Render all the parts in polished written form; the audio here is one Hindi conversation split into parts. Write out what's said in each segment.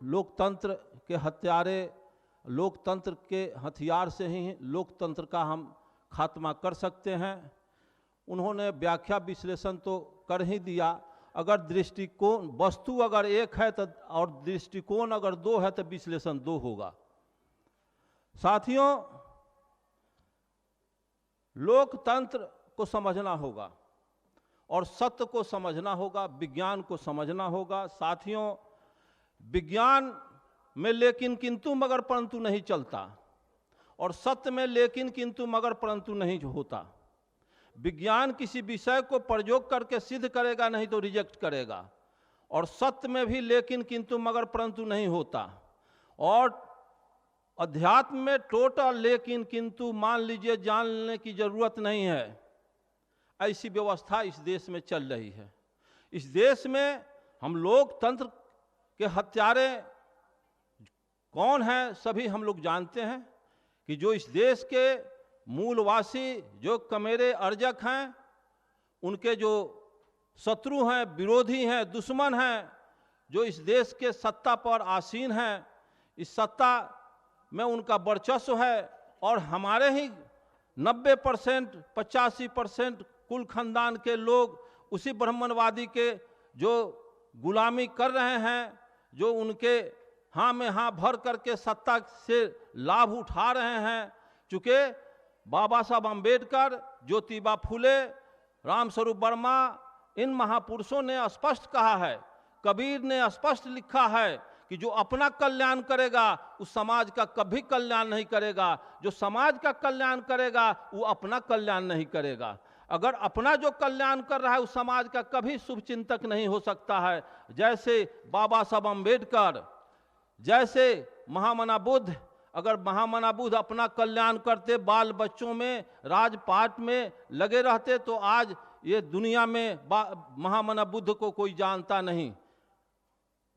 लोकतंत्र के हत्यारे, लोकतंत्र के हथियार से ही लोकतंत्र का हम खात्मा कर सकते हैं। उन्होंने व्याख्या विश्लेषण तो कर ही दिया। अगर दृष्टिकोण, वस्तु अगर एक है तो, और दृष्टिकोण अगर दो है तो विश्लेषण दो होगा। साथियों, लोकतंत्र को समझना होगा और सत्य को समझना होगा, विज्ञान को समझना होगा। साथियों, विज्ञान में लेकिन किंतु मगर परंतु नहीं चलता, और सत्य में लेकिन किंतु मगर परंतु नहीं होता। विज्ञान किसी विषय को प्रयोग करके सिद्ध करेगा, नहीं तो रिजेक्ट करेगा, और सत्य में भी लेकिन किंतु मगर परंतु नहीं होता। और अध्यात्म में टोटल लेकिन किंतु मान लीजिए जानने की जरूरत नहीं है। ऐसी व्यवस्था इस देश में चल रही है। इस देश में हम लोकतंत्र के हत्यारे कौन हैं सभी हम लोग जानते हैं, कि जो इस देश के मूलवासी, जो कमेरे अर्जक हैं, उनके जो शत्रु हैं, विरोधी हैं, दुश्मन हैं, जो इस देश के सत्ता पर आसीन हैं, इस सत्ता में उनका वर्चस्व है। और हमारे ही 90%, 85% कुल खानदान के लोग उसी ब्राह्मणवादी के जो गुलामी कर रहे हैं, जो उनके हाँ में हाँ भर करके सत्ता से लाभ उठा रहे हैं। चूँकि बाबा साहब अम्बेडकर, ज्योतिबा फुले, रामस्वरूप वर्मा, इन महापुरुषों ने स्पष्ट कहा है, कबीर ने स्पष्ट लिखा है कि जो अपना कल्याण करेगा उस समाज का कभी कल्याण नहीं करेगा, जो समाज का कल्याण करेगा वो अपना कल्याण नहीं करेगा। अगर अपना जो कल्याण कर रहा है उस समाज का कभी शुभचिंतक नहीं हो सकता है। जैसे बाबा साहब अम्बेडकर, जैसे महामना बुद्ध, अगर महामना बुद्ध अपना कल्याण करते, बाल बच्चों में राजपाट में लगे रहते, तो आज ये दुनिया में महामना बुद्ध को कोई जानता नहीं।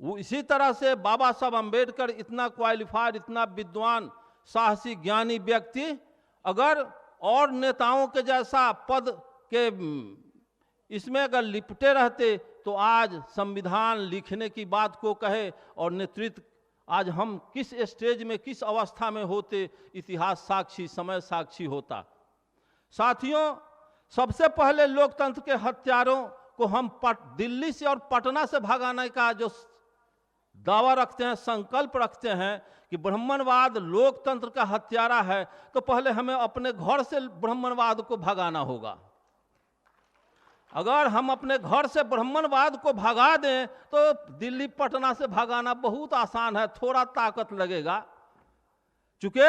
वो इसी तरह से बाबा साहब अम्बेडकर इतना क्वालिफाइड, इतना विद्वान, साहसी, ज्ञानी व्यक्ति अगर और नेताओं के जैसा पद के इसमें अगर लिपटे रहते, तो आज संविधान लिखने की बात को कहे और नेतृत्व आज हम किस स्टेज में, किस अवस्था में होते, इतिहास साक्षी, समय साक्षी होता। साथियों, सबसे पहले लोकतंत्र के हत्यारों को हम दिल्ली से और पटना से भगाने का जो दावा रखते हैं, संकल्प रखते हैं कि ब्राह्मणवाद लोकतंत्र का हत्यारा है, तो पहले हमें अपने घर से ब्राह्मणवाद को भगाना होगा। अगर हम अपने घर से ब्राह्मणवाद को भगा दें तो दिल्ली पटना से भगाना बहुत आसान है, थोड़ा ताकत लगेगा। चूंकि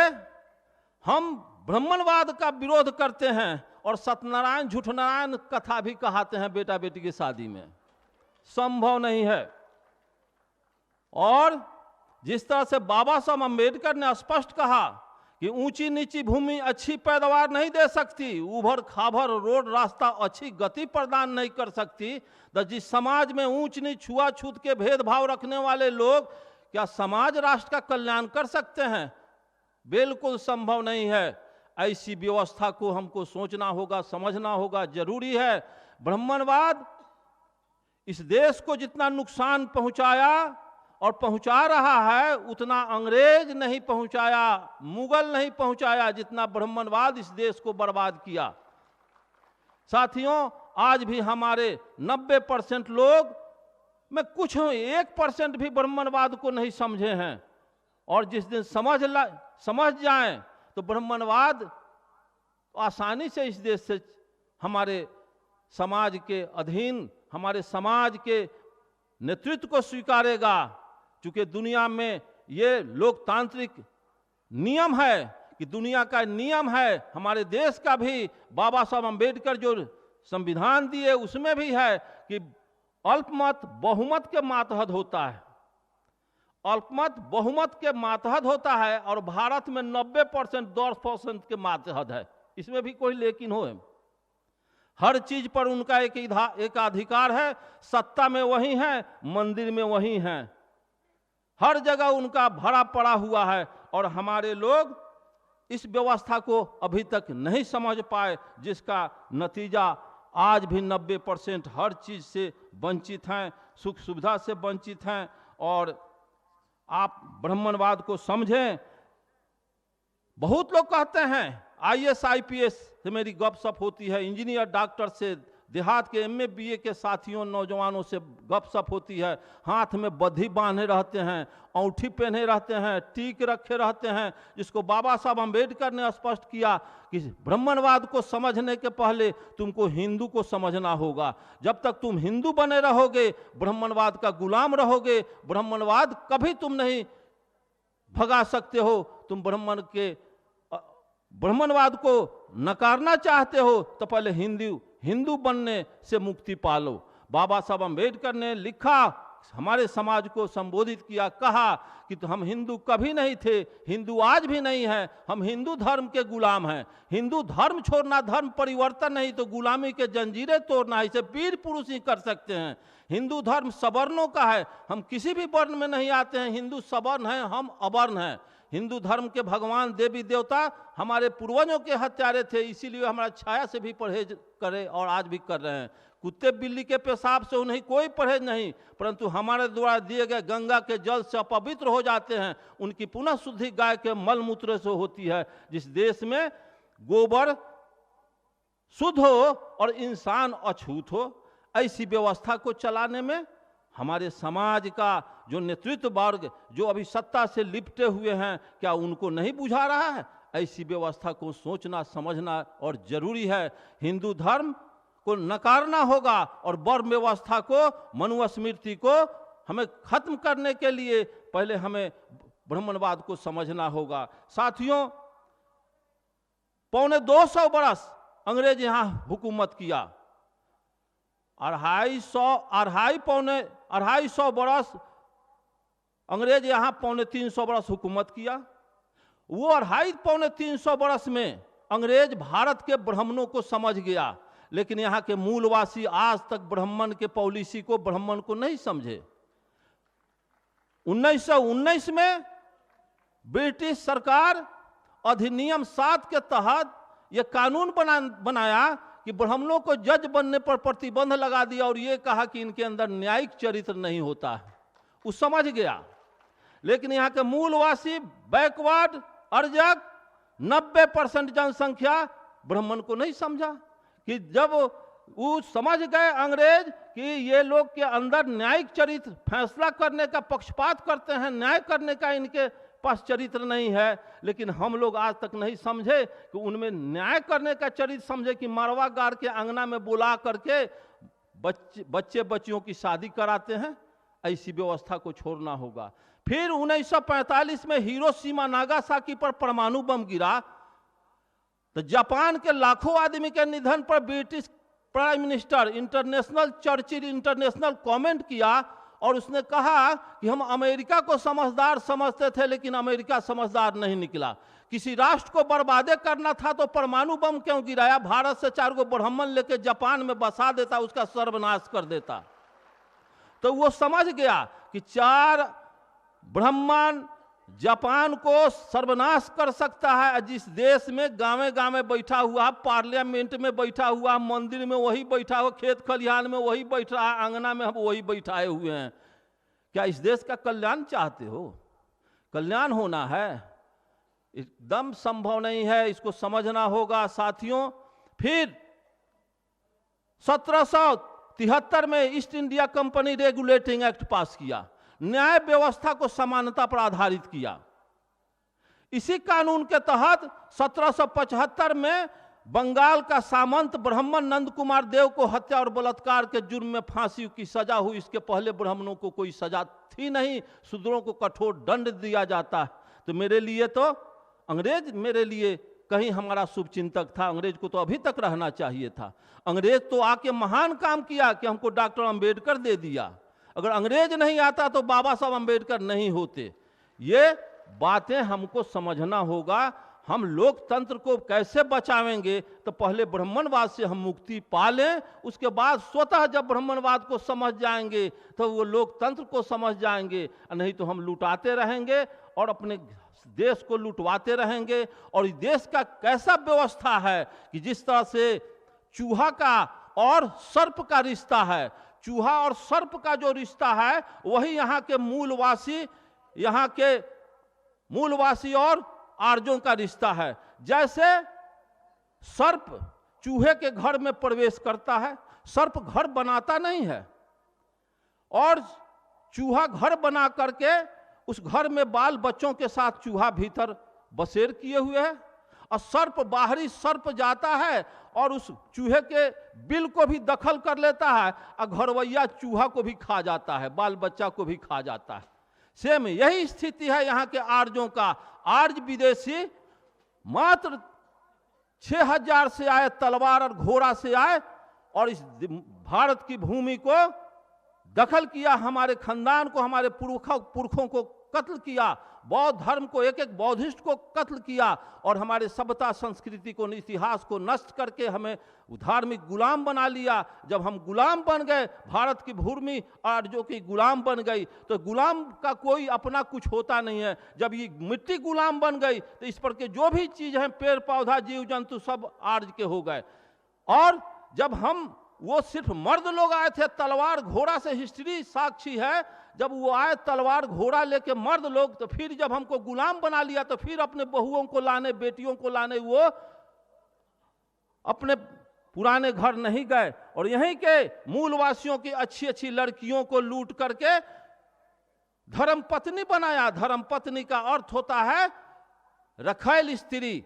हम ब्राह्मणवाद का विरोध करते हैं और सत्यनारायण झूठनारायण कथा भी कहते हैं बेटा बेटी की शादी में, संभव नहीं है। और जिस तरह से बाबा साहब अम्बेडकर ने स्पष्ट कहा कि ऊंची नीची भूमि अच्छी पैदावार नहीं दे सकती, उभर खाभर रोड रास्ता अच्छी गति प्रदान नहीं कर सकती, तो जिस समाज में ऊंच नीच छुआछूत के भेदभाव रखने वाले लोग, क्या समाज राष्ट्र का कल्याण कर सकते हैं? बिल्कुल संभव नहीं है। ऐसी व्यवस्था को हमको सोचना होगा, समझना होगा, जरूरी है। ब्राह्मणवाद इस देश को जितना नुकसान पहुंचाया और पहुंचा रहा है, उतना अंग्रेज नहीं पहुंचाया, मुगल नहीं पहुंचाया, जितना ब्राह्मणवाद इस देश को बर्बाद किया। साथियों, आज भी हमारे 90% लोग में कुछ 1% भी ब्राह्मणवाद को नहीं समझे हैं, और जिस दिन समझ जाएं तो ब्राह्मणवाद आसानी से इस देश से हमारे समाज के अधीन, हमारे समाज के नेतृत्व को स्वीकारेगा। क्योंकि दुनिया में ये लोकतांत्रिक नियम है कि दुनिया का नियम है, हमारे देश का भी बाबा साहब अम्बेडकर जो संविधान दिए उसमें भी है कि अल्पमत बहुमत के मातहत होता है। अल्पमत बहुमत के मातहत होता है और भारत में 90% 10% के मातहत है। इसमें भी कोई लेकिन हो, हर चीज पर उनका एक अधिकार है। सत्ता में वही है, मंदिर में वही है, हर जगह उनका भरा पड़ा हुआ है। और हमारे लोग इस व्यवस्था को अभी तक नहीं समझ पाए, जिसका नतीजा आज भी 90% हर चीज से वंचित हैं, सुख सुविधा से वंचित हैं। और आप ब्राह्मणवाद को समझें। बहुत लोग कहते हैं आईएएस आईपीएस से मेरी गपशप होती है, इंजीनियर डॉक्टर से, देहात के एमए बीए के साथियों नौजवानों से गपशप होती है, हाथ में बद्धी बांधे रहते हैं, औंठी पहने रहते हैं, टीक रखे रहते हैं, जिसको बाबा साहब अम्बेडकर ने स्पष्ट किया कि ब्राह्मणवाद को समझने के पहले तुमको हिंदू को समझना होगा। जब तक तुम हिंदू बने रहोगे ब्राह्मणवाद का गुलाम रहोगे, ब्राह्मणवाद कभी तुम नहीं भगा सकते हो। तुम ब्राह्मणवाद को नकारना चाहते हो तो पहले हिंदू बनने से मुक्ति पालो। बाबा साहब अम्बेडकर ने लिखा, हमारे समाज को संबोधित किया, कहा कि तो हम हिंदू कभी नहीं थे, हिंदू आज भी नहीं है, हम हिंदू धर्म के गुलाम हैं। हिंदू धर्म छोड़ना धर्म परिवर्तन नहीं तो गुलामी के जंजीरें तोड़ना, इसे वीर पुरुष ही कर सकते हैं। हिंदू धर्म सवर्णों का है, हम किसी भी वर्ण में नहीं आते हैं, हिंदू सवर्ण हैं, हम अवर्ण हैं। हिंदू धर्म के भगवान देवी देवता हमारे पूर्वजों के हत्यारे थे, इसीलिए हमारा छाया से भी परहेज करें और आज भी कर रहे हैं। कुत्ते बिल्ली के पेशाब से उन्हें कोई परहेज नहीं, परंतु हमारे द्वारा दिए गए गंगा के जल से अपवित्र हो जाते हैं। उनकी पुनः शुद्धि गाय के मल मूत्र से होती है। जिस देश में गोबर शुद्ध हो और इंसान अछूत हो, ऐसी व्यवस्था को चलाने में हमारे समाज का जो नेतृत्व वर्ग जो अभी सत्ता से लिपटे हुए हैं, क्या उनको नहीं बुझा रहा है? ऐसी व्यवस्था को सोचना समझना और जरूरी है। हिंदू धर्म को नकारना होगा और वर्ण व्यवस्था को, मनुस्मृति को हमें खत्म करने के लिए पहले हमें ब्राह्मणवाद को समझना होगा। साथियों, 250 बरस अंग्रेज यहां हुकूमत किया, 250 बरस अंग्रेज यहां 350 बरस हुकूमत किया। वो 250 बरस में अंग्रेज भारत के ब्राह्मणों को समझ गया, लेकिन यहाँ के मूलवासी आज तक ब्राह्मण के पॉलिसी को, ब्राह्मण को नहीं समझे। 1919 में ब्रिटिश सरकार अधिनियम 7 के तहत यह कानून बनाया कि ब्राह्मणों को जज बनने पर प्रतिबंध लगा दिया और यह कहा कि इनके अंदर न्यायिक चरित्र नहीं होता है। वो समझ गया, लेकिन यहाँ के मूलवासी, बैकवर्ड, अर्जक 90% जनसंख्या ब्राह्मण को नहीं समझा। कि जब वो समझ गए अंग्रेज कि ये लोग के अंदर न्यायिक चरित्र, फैसला करने का, पक्षपात करते हैं, न्याय करने का इनके पास चरित्र नहीं है, लेकिन हम लोग आज तक नहीं समझे कि उनमें न्याय करने का चरित्र समझे कि मरवा गाड़ के अंगना में बुला करके बच्चे बच्चियों की शादी कराते हैं। ऐसी व्यवस्था को छोड़ना होगा। फिर 1945 में हिरोशिमा नागासाकी पर परमाणु बम गिरा तो जापान के लाखों आदमी के निधन पर British prime minister Churchill international comment किया और उसने कहा कि हम अमेरिका को समझदार समझते थे, लेकिन अमेरिका समझदार नहीं निकला। किसी राष्ट्र को बर्बादे करना था तो परमाणु बम क्यों गिराया? भारत से 4 ब्राह्मण लेके जापान में बसा देता, उसका सर्वनाश कर देता। तो वो समझ गया कि 4 ब्राह्मण जापान को सर्वनाश कर सकता है। जिस देश में गांवे गांवे बैठा हुआ, पार्लियामेंट में बैठा हुआ, मंदिर में वही बैठा हुआ, खेत खलिहान में वही बैठ रहा है, आंगना में हम वही बैठाए हुए हैं। क्या इस देश का कल्याण चाहते हो? कल्याण होना है, एकदम संभव नहीं है, इसको समझना होगा साथियों। फिर 1773 में east India company regulating act पास किया, न्याय व्यवस्था को समानता पर आधारित किया। इसी कानून के तहत 1775 में बंगाल का सामंत ब्राह्मण नंद कुमार देव को हत्या और बलात्कार के जुर्म में फांसी की सजा हुई। इसके पहले ब्राह्मणों को कोई सजा थी नहीं, शूद्रों को कठोर दंड दिया जाता है। तो मेरे लिए तो अंग्रेज मेरे लिए कहीं हमारा शुभचिंतक था, अंग्रेज को तो अभी तक रहना चाहिए था। अंग्रेज तो आके महान काम किया कि हमको डॉक्टर अंबेडकर दे दिया। अगर अंग्रेज नहीं आता तो बाबा साहब अंबेडकर नहीं होते। ये बातें हमको समझना होगा। हम लोकतंत्र को कैसे बचावेंगे? तो पहले ब्राह्मणवाद से हम मुक्ति पा लें, उसके बाद स्वतः जब ब्राह्मणवाद को समझ जाएंगे तो वो लोकतंत्र को समझ जाएंगे। नहीं तो हम लुटाते रहेंगे और अपने देश को लुटवाते रहेंगे। और इस देश का कैसा व्यवस्था है कि जिस तरह से चूहा का और सर्प का रिश्ता है, चूहा और सर्प का जो रिश्ता है वही यहाँ के मूलवासी यहाँ के मूलवासी और आर्यों का रिश्ता है। जैसे सर्प चूहे के घर में प्रवेश करता है, सर्प घर बनाता नहीं है, और चूहा घर बना करके उस घर में बाल बच्चों के साथ चूहा भीतर बसेर किए हुए है, और सर्प बाहरी सर्प जाता है और उस चूहे के बिल को भी दखल कर लेता है, और घरवैया चूहा को भी खा जाता है, बाल बच्चा को भी खा जाता है। सेम यही स्थिति है यहाँ के आर्यों का। आर्य विदेशी मात्र 6000 से आए, तलवार और घोड़ा से आए, और इस भारत की भूमि को दखल किया, हमारे खानदान को, हमारे पुरखों को कत्ल किया, बौद्ध धर्म को, एक एक बौद्धिस्ट को कत्ल किया, और हमारे सभ्यता संस्कृति को, इतिहास को नष्ट करके हमें धार्मिक गुलाम बना लिया। जब हम गुलाम बन गए, भारत की भूमि आर्यों की गुलाम बन गई, तो गुलाम का कोई अपना कुछ होता नहीं है। जब ये मिट्टी गुलाम बन गई तो इस पर के जो भी चीज है, पेड़ पौधा जीव जंतु, सब आर्य के हो गए। और जब हम, वो सिर्फ मर्द लोग आए थे, तलवार घोड़ा से हिस्ट्री साक्षी है, जब वो आए तलवार घोड़ा लेके मर्द लोग, तो फिर जब हमको गुलाम बना लिया, तो फिर अपने बहुओं को लाने, बेटियों को लाने वो अपने पुराने घर नहीं गए, और यहीं के मूलवासियों की अच्छी अच्छी लड़कियों को लूट करके धर्म पत्नी बनाया। धर्म पत्नी का अर्थ होता है रखैल स्त्री।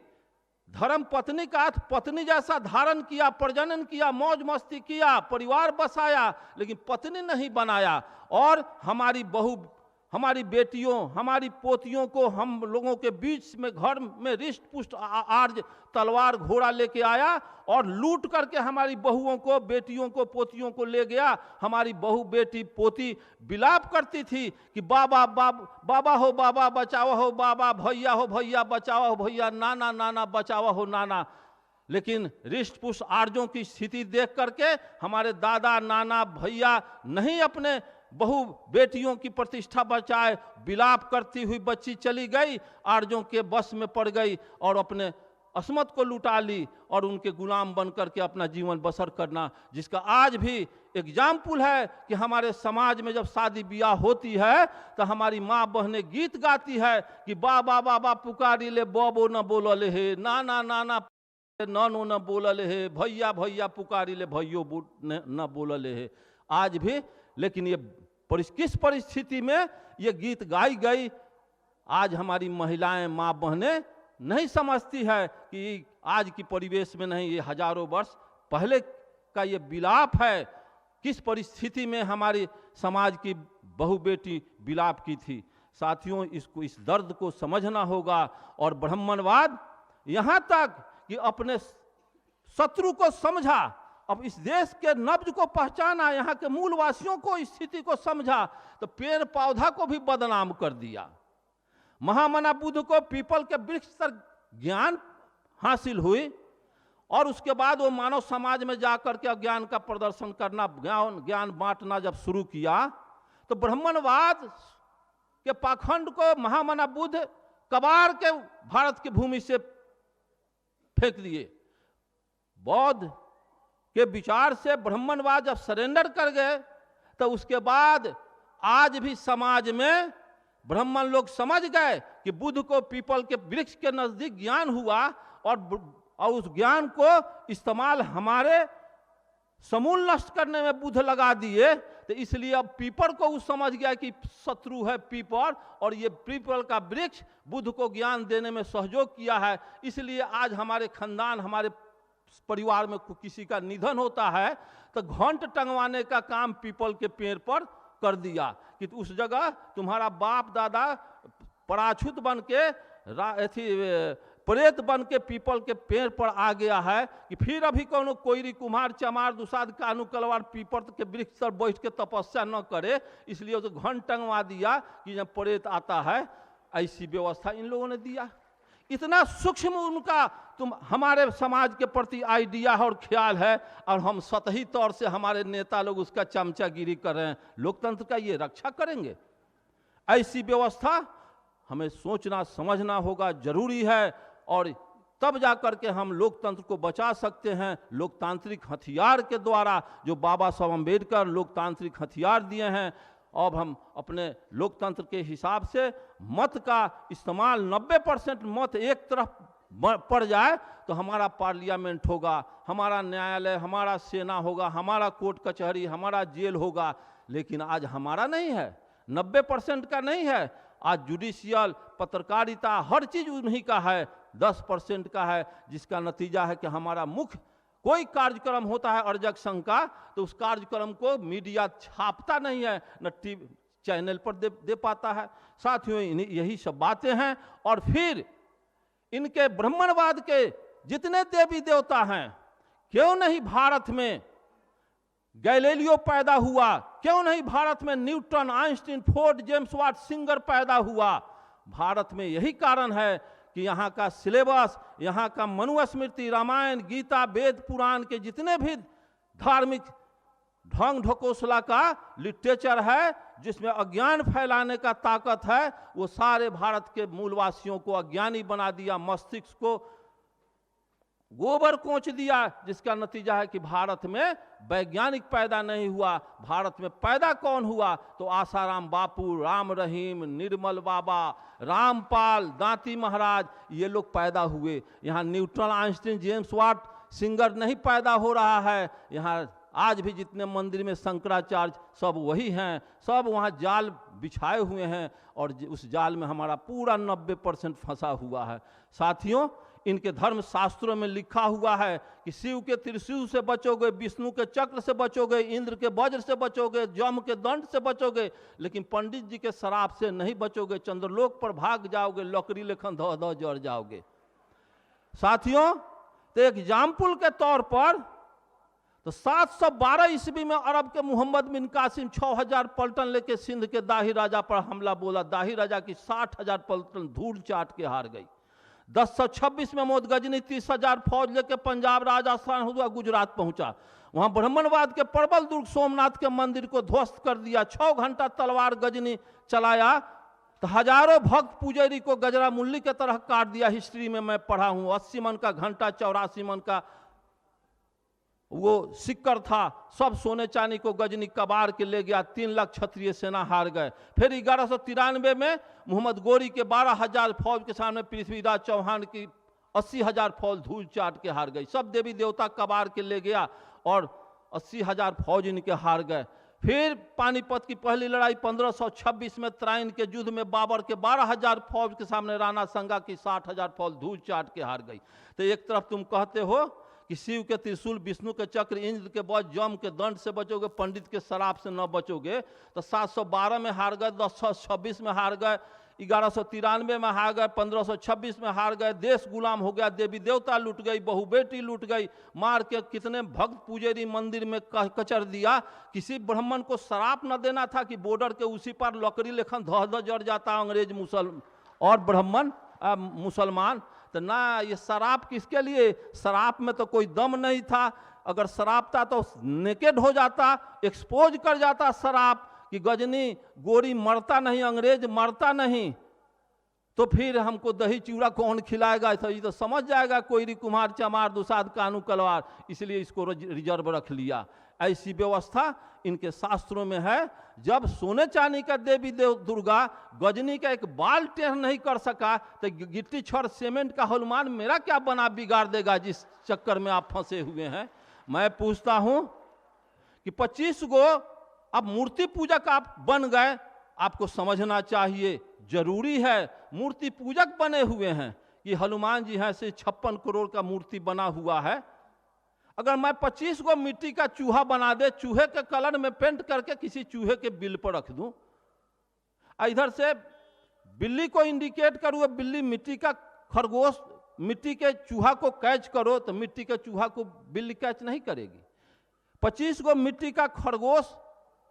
धर्म पत्नी का अर्थ पत्नी जैसा धारण किया, प्रजनन किया, मौज मस्ती किया, परिवार बसाया, लेकिन पत्नी नहीं बनाया। और हमारी बहू, हमारी बेटियों, हमारी पोतियों को हम लोगों के बीच में घर में रिष्ट पुष्ट आर्य तलवार घोड़ा लेके आया और लूट करके हमारी बहुओं को, बेटियों को, पोतियों को ले गया। हमारी बहू, बेटी, पोती विलाप करती थी कि बाबा बाबा हो बाबा बचावा हो बाबा, भैया हो भैया बचावा हो भैया, नाना नाना बचावा हो नाना। लेकिन रिष्ट पुष्ट आर्यों की स्थिति देख करके हमारे दादा, नाना, भैया नहीं अपने बहु बेटियों की प्रतिष्ठा बचाए, विलाप करती हुई बच्ची चली गई, आर्यों के बस में पड़ गई और अपने अस्मत को लुटा ली और उनके गुलाम बन करके अपना जीवन बसर करना। जिसका आज भी एग्जाम्पल है कि हमारे समाज में जब शादी ब्याह होती है तो हमारी माँ बहनें गीत गाती है कि बाबा बाबा पुकारी ले, बबो न बोलले हे, नाना नाना नानो न बोलले हे, भैया भैया पुकारी ले, भैयो न बोलले हे। आज भी, लेकिन ये किस परिस्थिति में ये गीत गाई गई, आज हमारी महिलाएं, माँ बहनें नहीं समझती है कि आज की परिवेश में नहीं, ये हजारों वर्ष पहले का ये विलाप है। किस परिस्थिति में हमारी समाज की बहु बेटी विलाप की थी। साथियों, इसको, इस दर्द को समझना होगा। और ब्राह्मणवाद यहाँ तक कि अपने शत्रु को समझा, अब इस देश के नब्ज को पहचाना, यहाँ के मूलवासियों को, स्थिति को समझा, तो पेड़ पौधा को भी बदनाम कर दिया। महामना बुद्ध को पीपल के वृक्ष पर ज्ञान हासिल हुई और उसके बाद वो मानव समाज में जाकर के ज्ञान का प्रदर्शन करना, ज्ञान बांटना जब शुरू किया, तो ब्राह्मणवाद के पाखंड को महामना बुद्ध कबाड़ के भारत की भूमि से फेंक दिए। बौद्ध के विचार से ब्राह्मणवाद जब सरेंडर कर गए, तो उसके बाद आज भी समाज में ब्राह्मण लोग समझ गए कि बुद्ध को पीपल के वृक्ष के नजदीक ज्ञान हुआ और उस ज्ञान को इस्तेमाल हमारे समूल नष्ट करने में बुद्ध लगा दिए। तो इसलिए अब पीपल को वो समझ गया कि शत्रु है पीपल, और ये पीपल का वृक्ष बुद्ध को ज्ञान देने में सहयोग किया है। इसलिए आज हमारे खानदान, हमारे परिवार में किसी का निधन होता है तो घंट टंगवाने का काम पीपल के पेड़ पर कर दिया कि उस जगह तुम्हारा बाप दादा पराछूत बन के प्रेत बन के पीपल के पेड़ पर आ गया है, कि फिर अभी कोनो कोईरी कुम्हार चमार दुसाद कानू कलवार पीपल के वृक्ष पर बैठ के तपस्या न करे, इसलिए तो घंट टंगवा दिया कि जब प्रेत आता है। ऐसी व्यवस्था इन लोगों ने दिया। इतना सूक्ष्म उनका हमारे समाज के प्रति आइडिया और ख्याल है, और हम सतही तौर से हमारे नेता लोग उसका चमचागिरी कर रहे हैं। लोकतंत्र का ये रक्षा करेंगे? ऐसी व्यवस्था हमें सोचना समझना होगा, जरूरी है, और तब जा करके हम लोकतंत्र को बचा सकते हैं। लोकतांत्रिक हथियार के द्वारा, जो बाबा साहब अम्बेडकर लोकतांत्रिक हथियार दिए हैं, अब हम अपने लोकतंत्र के हिसाब से मत का इस्तेमाल 90% मत एक तरफ पड़ जाए तो हमारा पार्लियामेंट होगा, हमारा न्यायालय, हमारा सेना होगा, हमारा कोर्ट कचहरी, हमारा जेल होगा। लेकिन आज हमारा नहीं है, 90% का नहीं है। आज जुडिशियल, पत्रकारिता, हर चीज उन्हीं का है, 10% का है, जिसका नतीजा है कि हमारा मुख्य कोई कार्यक्रम होता है अर्जक संघ का तो उस कार्यक्रम को मीडिया छापता नहीं है, न टीवी चैनल पर दे पाता है। साथियों, यही सब बातें हैं। और फिर इनके ब्राह्मणवाद के जितने देवी देवता हैं, क्यों नहीं भारत में गैलीलियो पैदा हुआ, क्यों नहीं भारत में Newton, Einstein, Ford, James Watt, Singer पैदा हुआ? भारत में यही कारण है कि यहाँ का सिलेबस, यहाँ का मनुस्मृति, रामायण, गीता, वेद, पुराण के जितने भी धार्मिक ढंग ढकोसला का लिटरेचर है, जिसमें अज्ञान फैलाने का ताकत है, वो सारे भारत के मूलवासियों को अज्ञानी बना दिया, मस्तिष्क को गोबर कोंच दिया, जिसका नतीजा है कि भारत में वैज्ञानिक पैदा नहीं हुआ। भारत में पैदा कौन हुआ? तो आसाराम बापू, राम रहीम, निर्मल बाबा, रामपाल, दांती महाराज, ये लोग पैदा हुए। यहाँ Newton, Einstein, James Watt, Singer नहीं पैदा हो रहा है। यहाँ आज भी जितने मंदिर में शंकराचार्य सब वही हैं, सब वहाँ जाल बिछाए हुए हैं और उस जाल में हमारा पूरा 90% फंसा हुआ है। साथियों, इनके धर्म शास्त्रों में लिखा हुआ है कि शिव के त्रिशूल से बचोगे, विष्णु के चक्र से बचोगे, इंद्र के वज्र से बचोगे, जम के दंड से बचोगे, लेकिन पंडित जी के शराब से नहीं बचोगे। चंद्रलोक पर भाग जाओगे, लकड़ी लेखन धो धो जड़ जाओगे। साथियों, तो एग्जाम्पल के तौर पर तो 712 ईस्वी में अरब के मोहम्मद बिन कासिम 6000 पलटन लेके सिंध के दाही राजा पर हमला बोला। दाही राजा की 60,000 पलटन धूल चाट के हार गई। 1026 में मोहम्मद गजनी 30,000 फौज लेके पंजाब, राजस्थान हुआ, गुजरात पहुंचा। वहां ब्राह्मणवाद के प्रबल दुर्ग सोमनाथ के मंदिर को ध्वस्त कर दिया। 6 घंटा तलवार गजनी चलाया तो हजारों भक्त पुजारी को गजरा मुल्ली के तरह काट दिया। हिस्ट्री में मैं पढ़ा हूं। 80 मन का घंटा, 84 मन का वो सिक्कर था, सब सोने चांदी को गजनी कबार के ले गया। 3 लाख क्षत्रिय सेना हार गए। फिर 1193 में मोहम्मद गोरी के 12,000 फौज के सामने पृथ्वीराज चौहान की 80,000 फौज धूल चाट के हार गई। सब देवी देवता कबार के ले गया और 80,000 फौज इनके हार गए। फिर पानीपत की पहली लड़ाई 1526 में तराइन के युद्ध में बाबर के 12,000 फौज के सामने राणा संगा की 60,000 फौज धूल चाट के हार गई। तो एक तरफ तुम कहते हो कि शिव के त्रिशूल, विष्णु के चक्र, इंद्र के वज्र, जम के दंड से बचोगे, पंडित के शराब से न बचोगे, तो 712 में हार गए, 1026 में हार गए, 1193 में हार गए, 1526 में हार गए। देश गुलाम हो गया, देवी देवता लूट गई, बहु बेटी लूट गई, मार के कितने भक्त पुजारी मंदिर में कचर दिया। किसी ब्राह्मण को शराब न देना था कि बॉर्डर के उसी पर लकड़ी लेखन धह धह जड़ जाता अंग्रेज मुसलमान और ब्राह्मण मुसलमान। तो ना, ये शराब किसके लिए? शराब में तो कोई दम नहीं था। अगर शराब था तो नेकेड हो जाता, एक्सपोज कर जाता शराब कि गजनी गोरी मरता नहीं, अंग्रेज मरता नहीं, तो फिर हमको दही चूड़ा कौन खिलाएगा? तो ये तो समझ जाएगा कोयरी कुम्हार चमार दुसाद कानू कलवार, इसलिए इसको रिजर्व रख लिया। ऐसी व्यवस्था इनके शास्त्रों में है। जब सोने चांदी का देवी देव दुर्गा गजनी का एक बाल टेढ़ नहीं कर सका, तो गिट्टी छड़ सीमेंट का हनुमान मेरा क्या बना बिगाड़ देगा, जिस चक्कर में आप फंसे हुए हैं। मैं पूछता हूं कि 25 गो अब मूर्ति पूजक आप बन गए, आपको समझना चाहिए, जरूरी है। मूर्ति पूजक बने हुए हैं कि हनुमान जी हैं से 56 करोड़ का मूर्ति बना हुआ है। अगर मैं 25 गो मिट्टी का चूहा बना दे, चूहे के कलर में पेंट करके किसी चूहे के बिल पर रख दूं, इधर से बिल्ली को इंडिकेट करूं, बिल्ली मिट्टी का खरगोश, मिट्टी के चूहा को कैच करो, तो मिट्टी के चूहा को बिल्ली कैच नहीं करेगी। 25 गो मिट्टी का खरगोश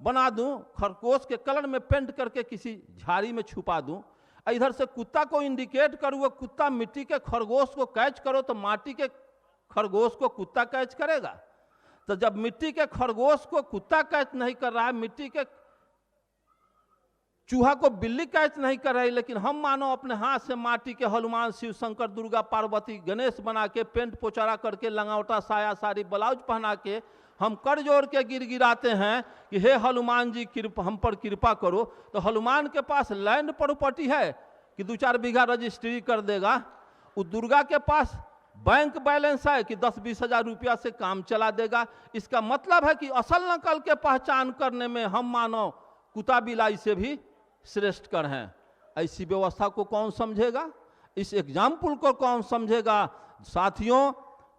बना दूं, खरगोश के कलर में पेंट करके किसी झाड़ी में छुपा दूं, इधर से कुत्ता को इंडिकेट करूं, कुत्ता मिट्टी के खरगोश को कैच करो, तो माटी के खरगोश को कुत्ता कैच करेगा। तो जब मिट्टी के खरगोश को कुत्ता कैच नहीं कर रहा है, मिट्टी के चूहा को बिल्ली कैच नहीं कर रही, लेकिन हम मानो अपने हाथ से माटी के हनुमान, शिव शंकर, दुर्गा, पार्वती, गणेश बना के पेंट पोचारा करके लंगावटा साया साड़ी ब्लाउज पहना के हम कर जोड़ के गिड़गिड़ाते हैं कि हे हनुमान जी हम पर कृपा करो, तो हनुमान के पास लैंड प्रॉपर्टी है कि 2-4 बीघा रजिस्ट्री कर देगा? वो दुर्गा के पास बैंक बैलेंस है कि 10-20 हजार रुपया से काम चला देगा? इसका मतलब है कि असल नकल के पहचान करने में हम मानव कुत्ता बिलाई से भी श्रेष्ठ कर हैं। ऐसी व्यवस्था को कौन समझेगा? इस एग्जाम्पल को कौन समझेगा? साथियों,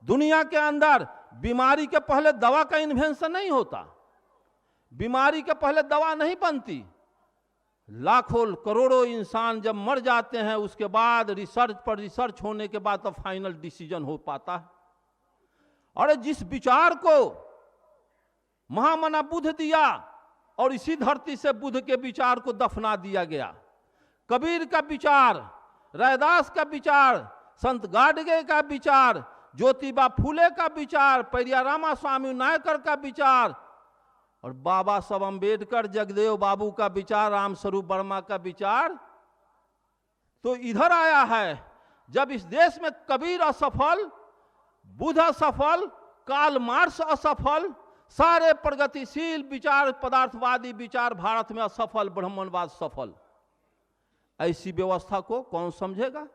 दुनिया के अंदर बीमारी के पहले दवा का इन्वेंशन नहीं होता, बीमारी के पहले दवा नहीं बनती। लाखों करोड़ों इंसान जब मर जाते हैं उसके बाद रिसर्च पर रिसर्च होने के बाद तो फाइनल डिसीजन हो पाता है। और जिस विचार को महामना बुद्ध दिया और इसी धरती से बुद्ध के विचार को दफना दिया गया। कबीर का विचार, रैदास का विचार, संत गाडगे का विचार, ज्योतिबा फूले का विचार, पेरियारामा स्वामी नायकर का विचार और बाबा साहब अम्बेडकर, जगदेव बाबू का विचार, रामस्वरूप वर्मा का विचार तो इधर आया है जब इस देश में कबीर असफल, बुद्ध असफल, कार्ल मार्क्स असफल, सारे प्रगतिशील विचार, पदार्थवादी विचार भारत में असफल, ब्राह्मणवाद सफल। ऐसी व्यवस्था को कौन समझेगा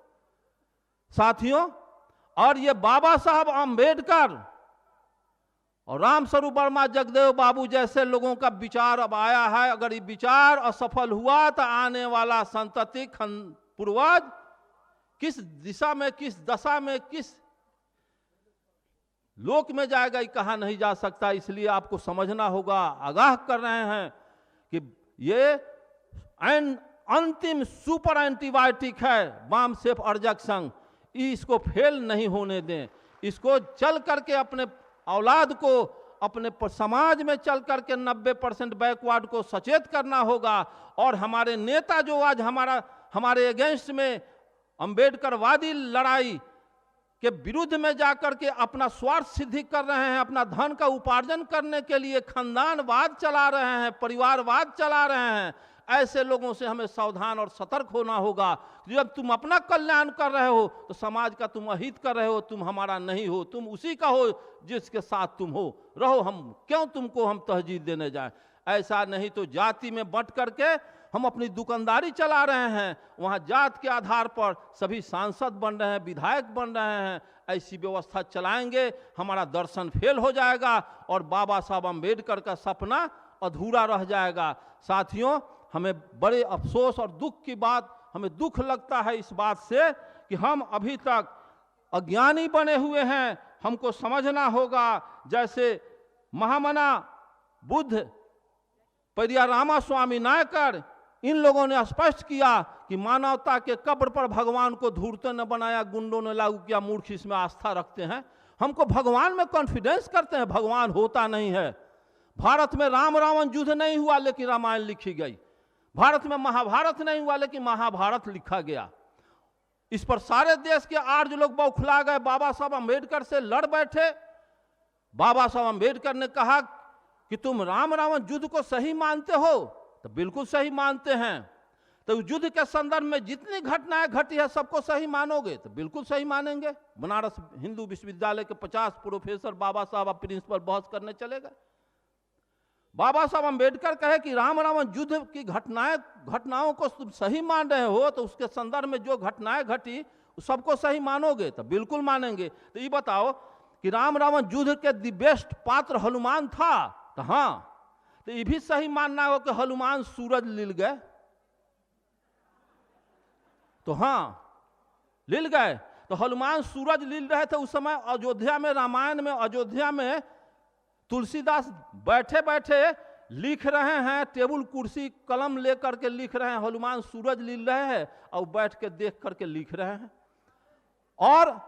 साथियों? और ये बाबा साहब अम्बेडकर और रामस्वरूप वर्मा, जगदेव बाबू जैसे लोगों का विचार अब आया है। अगर ये विचार असफल हुआ तो आने वाला संतति पूर्वज किस दिशा में, किस दशा में, किस लोक में जाएगा ये कहा नहीं जा सकता। इसलिए आपको समझना होगा, आगाह कर रहे हैं कि ये अंतिम सुपर एंटीबायोटिक है, बाम सेफ अर्जक संघ। इसको फेल नहीं होने दें। इसको चल करके अपने औलाद को, अपने समाज में चल करके 90% बैकवर्ड को सचेत करना होगा। और हमारे नेता जो आज हमारे अगेंस्ट में अम्बेडकरवादी लड़ाई के विरुद्ध में जाकर के अपना स्वार्थ सिद्धि कर रहे हैं, अपना धन का उपार्जन करने के लिए खानदानवाद चला रहे हैं, परिवारवाद चला रहे हैं, ऐसे लोगों से हमें सावधान और सतर्क होना होगा। जब तुम अपना कल्याण कर रहे हो तो समाज का तुम अहित कर रहे हो, तुम हमारा नहीं हो, तुम उसी का हो जिसके साथ तुम हो रहो। हम क्यों तुमको हम तहजीब देने जाएं? ऐसा नहीं तो जाति में बंट करके हम अपनी दुकानदारी चला रहे हैं, वहां जात के आधार पर सभी सांसद बन रहे हैं, विधायक बन रहे हैं। ऐसी व्यवस्था चलाएंगे हमारा दर्शन फेल हो जाएगा और बाबा साहब अम्बेडकर का सपना अधूरा रह जाएगा। साथियों, हमें बड़े अफसोस और दुख की बात, हमें दुख लगता है इस बात से कि हम अभी तक अज्ञानी बने हुए हैं। हमको समझना होगा, जैसे महामना बुद्ध, पेरियारामा स्वामी नायकर, इन लोगों ने स्पष्ट किया कि मानवता के कब्र पर भगवान को धूर्त ने बनाया, गुंडों ने लागू किया, मूर्ख इसमें आस्था रखते हैं। हमको भगवान में कॉन्फिडेंस करते हैं, भगवान होता नहीं है। भारत में राम रावण युद्ध नहीं हुआ लेकिन रामायण लिखी गई। भारत में महाभारत नहीं हुआ लेकिन महाभारत लिखा गया। इस पर सारे देश के आर्य लोग बौखला गए, बाबा साहब अम्बेडकर से लड़ बैठे। बाबा साहब अम्बेडकर ने कहा कि तुम राम रावण युद्ध को सही मानते हो? तो बिल्कुल सही मानते हैं। तो युद्ध के संदर्भ में जितनी घटनाएं घटी है सबको सही मानोगे? तो बिल्कुल सही मानेंगे। बनारस हिंदू विश्वविद्यालय के 50 प्रोफेसर बाबा साहब प्रिंसिपल बहस करने चले गए। बाबा साहब अम्बेडकर कहे कि राम रावण युद्ध की घटनाओं को तुम सही मान रहे हो, तो उसके संदर्भ में जो घटनाएं घटी सबको सही मानोगे? तो बिल्कुल मानेंगे। तो ये बताओ कि राम रावण युद्ध के दी बेस्ट पात्र हनुमान था? तो हाँ। तो ये भी सही मानना हो कि हनुमान सूरज लील गए? तो हाँ, लील गए। तो हनुमान सूरज लील रहे थे उस समय अयोध्या में, रामायण में अयोध्या में तुलसीदास बैठे बैठे लिख रहे हैं, टेबल कुर्सी कलम लेकर के लिख रहे हैं, हनुमान सूरज लील रहे हैं और बैठ के देख करके लिख रहे हैं। और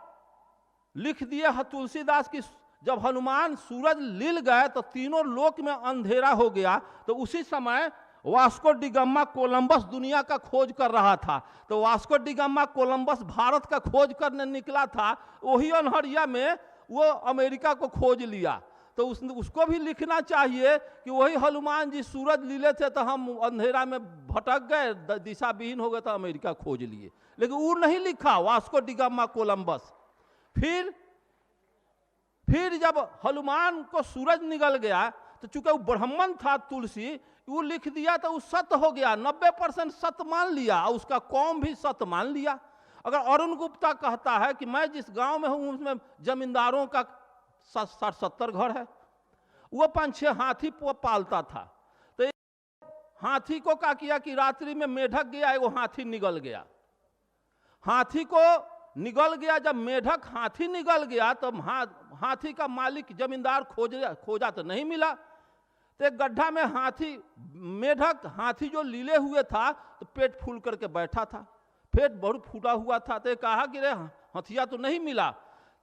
लिख दिए तुलसीदास की जब हनुमान सूरज लील गए तो तीनों लोक में अंधेरा हो गया। तो उसी समय वास्को डिगामा कोलंबस दुनिया का खोज कर रहा था। तो वास्को डिगामा कोलंबस भारत का खोज करने निकला था, वही अनहरिया में वो अमेरिका को खोज लिया। तो उसको भी लिखना चाहिए कि वही हनुमान जी सूरज लीले थे तो हम अंधेरा में भटक गए, दिशा विहीन हो गए तो अमेरिका खोज लिए। लेकिन वो नहीं लिखा वास्को डिगामा कोलंबस। फिर फिर जब हनुमान को सूरज निकल गया तो चूंकि वो ब्राह्मण था तुलसी, वो लिख दिया तो वो सत्य हो गया, 90% सत्य मान लिया और उसका कौम भी सत्य मान लिया। अगर अरुण गुप्ता कहता है कि मैं जिस गांव में हूं उसमें जमींदारों का 60-70 घर है, वो 5-6 हाथी पालता था, तो हाथी को क्या किया कि रात्रि में मेढक गया, एगो हाथी निकल गया। हाथी को निकल गया, जब मेढक हाथी निकल गया तो हाथी का मालिक जमींदार खोजा तो नहीं मिला, तो एक गड्ढा में मेढक हाथी जो लीले हुए था तो पेट फूल करके बैठा था, पेट बहुत फूटा हुआ था। तो कहा कि रे हथिया तो नहीं मिला,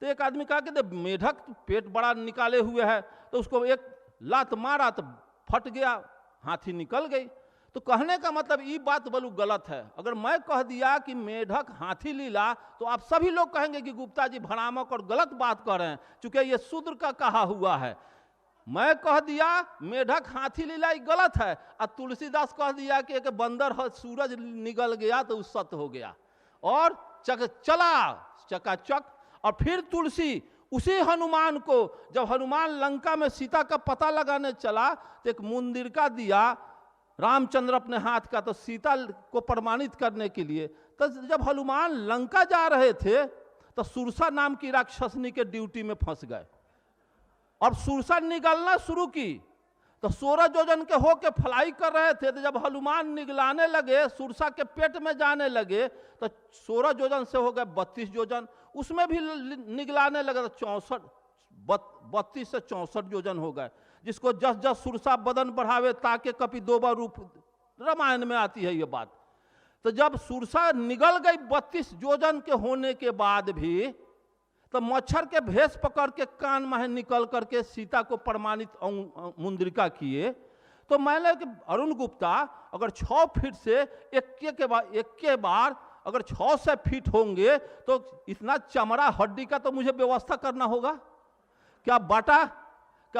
तो एक आदमी कहा कि मेढक पेट बड़ा निकाले हुए है, तो उसको एक लात मारा तो फट गया, हाथी निकल गई। तो कहने का मतलब ये बात बलू गलत है। अगर मैं कह दिया कि मेढक हाथी लीला तो आप सभी लोग कहेंगे कि गुप्ता जी भ्रामक और गलत बात कर रहे हैं, चूंकि ये शूद्र का कहा हुआ है। मैं कह दिया मेढक हाथी लीला ये गलत है, और तुलसीदास कह दिया कि एक बंदर सूरज निकल गया तो उस सत्य हो गया और चला चकाचक। और फिर तुलसी उसी हनुमान को, जब हनुमान लंका में सीता का पता लगाने चला तो एक मुंदिरका दिया रामचंद्र अपने हाथ का, तो सीता को प्रमाणित करने के लिए। तो जब हनुमान लंका जा रहे थे तो सुरसा नाम की राक्षसनी के ड्यूटी में फंस गए, और सुरसा निगलना शुरू की, तो 16 योजन के होके फ्लाई कर रहे थे। तो जब हनुमान निगलाने लगे, सुरसा के पेट में जाने लगे, तो 16 योजन से हो गए 32 योजन, उसमें भी निगलाने लगे तो 32 से 64 योजन हो गए, जिसको जस जस सुरसा बदन बढ़ावे ताके कपि दोबा रूप, रामायण में आती है ये बात। तो जब सुरसा निगल गई 32 योजन के होने के बाद भी, तो मच्छर के भेष पकड़ के कान में निकल करके सीता को प्रमाणित मुंद्रिका किए। तो मैंने कि अरुण गुप्ता अगर 6 फीट से एक के बार अगर 6 से फीट होंगे तो इतना चमड़ा हड्डी का तो मुझे व्यवस्था करना होगा। क्या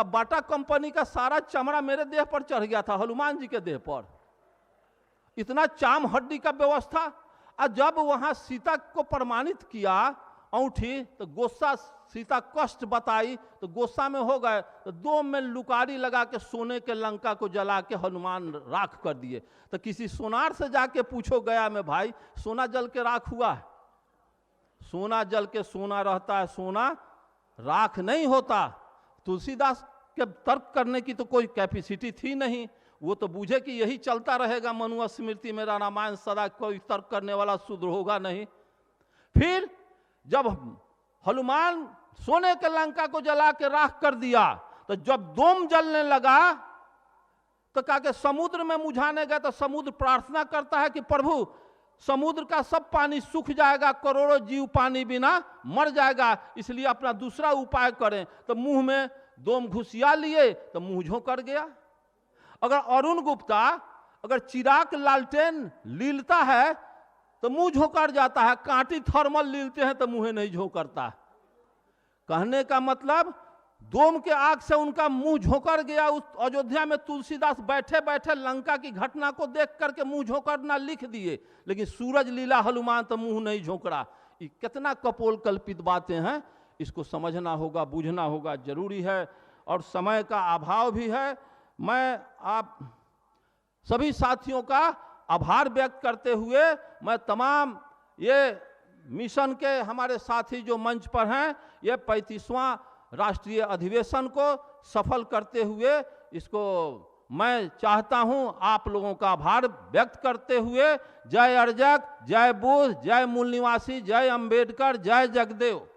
बाटा कंपनी का सारा चमड़ा मेरे देह पर चढ़ गया था, हनुमान जी के देह पर, इतना चाम हड्डी का व्यवस्था। और जब वहां सीता को प्रमाणित किया औंठी, तो गोस्सा सीता कष्ट बताई तो गोस्सा में हो गए, तो 2 में लुकारी लगा के सोने के लंका को जला के हनुमान राख कर दिए। तो किसी सोनार से जाके पूछो गया में, भाई सोना जल के राख हुआ है? सोना जल के सोना रहता है, सोना राख नहीं होता। तुलसीदास के तर्क करने की तो कोई कैपेसिटी थी नहीं, वो तो बूझे कि यही चलता रहेगा मनु स्मृति मेरा रामायण सदा, कोई तर्क करने वाला शूद्र होगा नहीं। फिर जब हनुमान सोने के लंका को जला के राख कर दिया, तो जब दोम जलने लगा तो कहा कि समुद्र में मुझाने गए, तो समुद्र प्रार्थना करता है कि प्रभु समुद्र का सब पानी सूख जाएगा, करोड़ों जीव पानी बिना मर जाएगा, इसलिए अपना दूसरा उपाय करें। तो मुंह में दोम घुसिया लिए तो मुंह झोंकर गया। अगर अरुण गुप्ता अगर चिराग लालटेन लीलता है तो मुंह झोंकर जाता है, कांटी थर्मल लीलते हैं तो मुंह नहीं झोंकरता। कहने का मतलब दोम के आग से उनका मुंह झोंकर गया। उस अयोध्या में तुलसीदास बैठे बैठे लंका की घटना को देख करके मुंह झोंकरना लिख दिए, लेकिन सूरज लीला हनुमान तो मुंह नहीं झोंकरा। ये कितना कपोल कल्पित बातें हैं, इसको समझना होगा, बूझना होगा, जरूरी है, और समय का अभाव भी है। मैं आप सभी साथियों का आभार व्यक्त करते हुए मैं तमाम ये मिशन के हमारे साथी जो मंच पर हैं, ये 35वां राष्ट्रीय अधिवेशन को सफल करते हुए इसको मैं चाहता हूं आप लोगों का आभार व्यक्त करते हुए, जय अर्जक, जय बुद्ध, जय मूल निवासी, जय अंबेडकर, जय जगदेव।